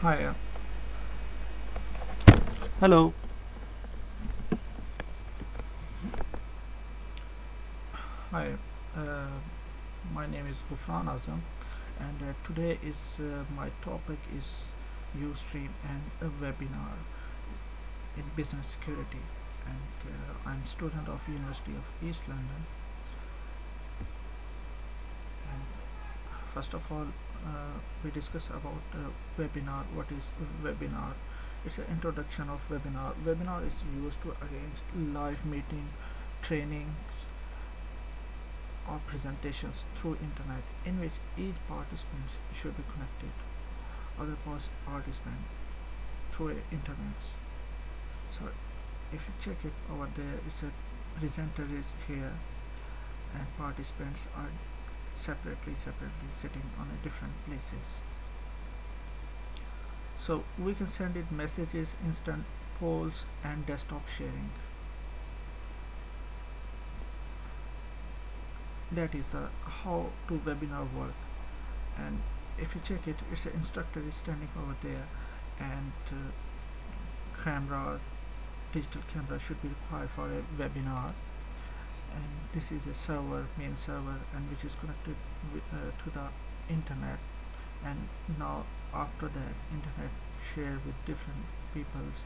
Hi. Hello. Hi. Uh, my name is Gufran Azam, and today is my topic is Ustream and a webinar in business security. And I'm student of University of East London. And first of all, we discuss about webinar. What is webinar? It's an introduction of webinar. Webinar is used to arrange live meeting, trainings, or presentations through internet in which each participant should be connected other participant through internet. So if you check it over there, it's a presenter is here and participants are separately sitting on a different places. So we can send it messages, instant polls and desktop sharing. That is the how to webinar work. And if you check it, it's an instructor is standing over there, and camera, digital camera should be required for a webinar. And this is a server, main server, and which is connected to the internet. And now after that, internet share with different people's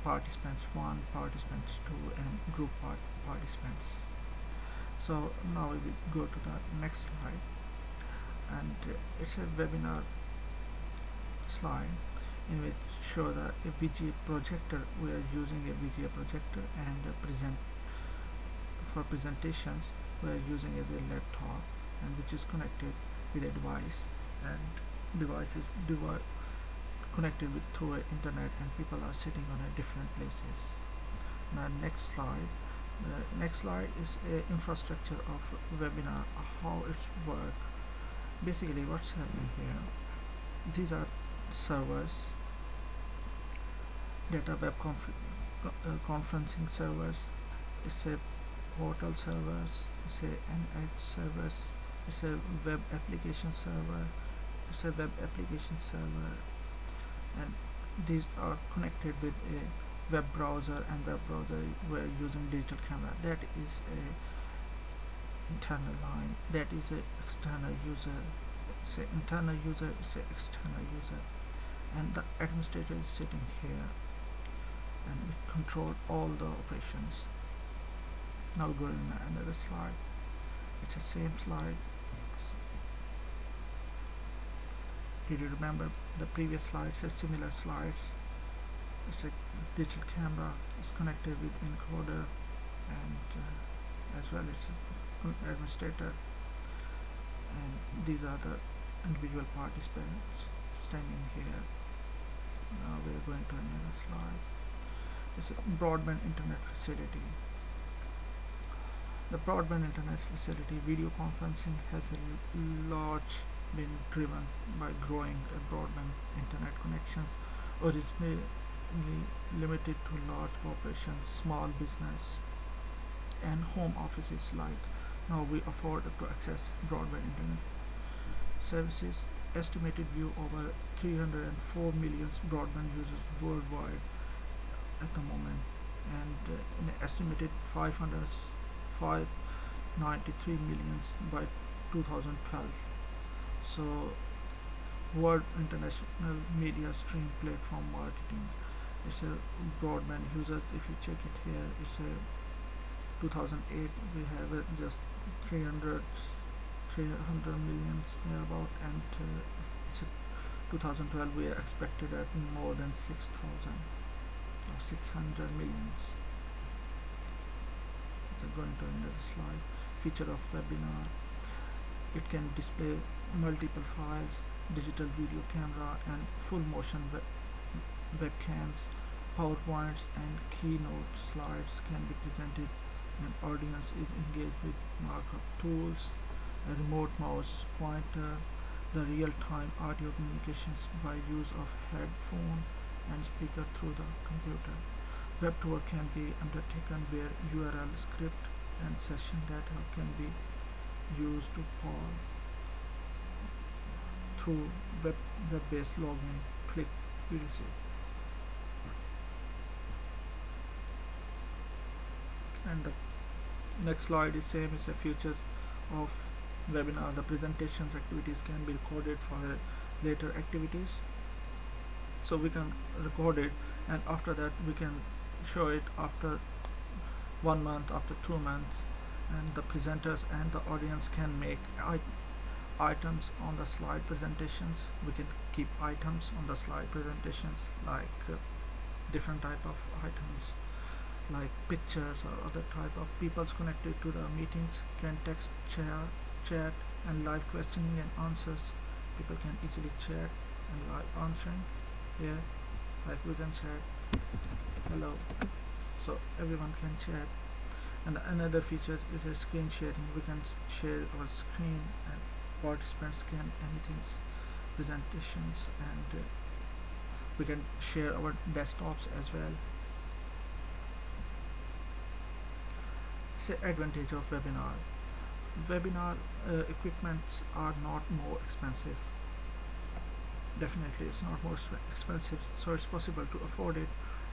participants 1, participants 2, and group participants. So now we will go to the next slide, and it's a webinar slide in which show the a VGA projector. We are using a VGA projector, and for presentations we are using as a laptop, and which is connected with a device, and devices connected with through a internet, and people are sitting on a different places. Now next slide. The next slide is a infrastructure of webinar, how it's work. Basically what's happening here, these are servers, data web conferencing servers, it's a portal servers, it's a NH servers, it's a web application server, it's a web application server, and these are connected with a web browser, and web browser we're using digital camera. That is a internal line, that is a external user. Say internal user, say external user, and the administrator is sitting here, and we control all the operations. Now go in another slide. It's the same slide. Did you remember the previous slides? Are similar slides. It's a digital camera is connected with encoder, and as well it's an administrator, and these are the individual participants standing here. Now we are going to another slide. It's a broadband internet facility. The broadband internet facility video conferencing has a large been driven by growing broadband internet connections, originally limited to large corporations, small business, and home offices like. Now we afford to access broadband internet services. Estimated view over 304 million broadband users worldwide at the moment, and an estimated 593 millions by 2012. So World International Media Stream Platform Marketing, it's a broadband users. If you check it here, it's a 2008 we have just 300 millions nearby, and it's a 2012 we are expected at more than 6,000 or 600 millions. So going to another slide. Feature of webinar, it can display multiple files, digital video camera, and full motion webcams. PowerPoints and keynote slides can be presented, and audience is engaged with markup tools, a remote mouse pointer, the real-time audio communications by use of headphone and speaker through the computer. Web tour can be undertaken where URL script and session data can be used to poll through web-based login. Click PVC. And the next slide is same as the features of webinar. The presentations activities can be recorded for later activities, so we can record it, and after that we can show it after 1 month, after 2 months, and the presenters and the audience can make items on the slide presentations. We can keep items on the slide presentations, like different type of items like pictures or other type of peoples connected to the meetings can text, chat and live questioning and answers. People can easily chat and live answering here, like we can chat hello, so everyone can chat. And another feature is a screen sharing. We can share our screen and participants can anything presentations, and we can share our desktops as well. Say advantage of webinar. Webinar equipments are not more expensive. Definitely it's not more expensive, so it's possible to afford it.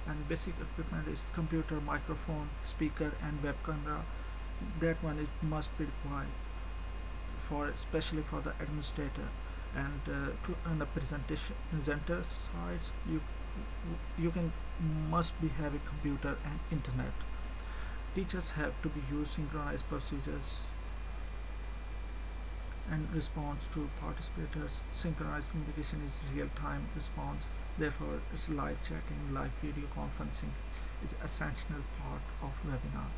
And basic equipment is computer, microphone, speaker and web camera. That one is must be required for, especially for the administrator. And on the presenter sides, you can must be have a computer and internet. Teachers have to be use synchronized procedures and response to participators. Synchronized communication is real-time response. Therefore, it's live chatting, live video conferencing is essential part of webinar.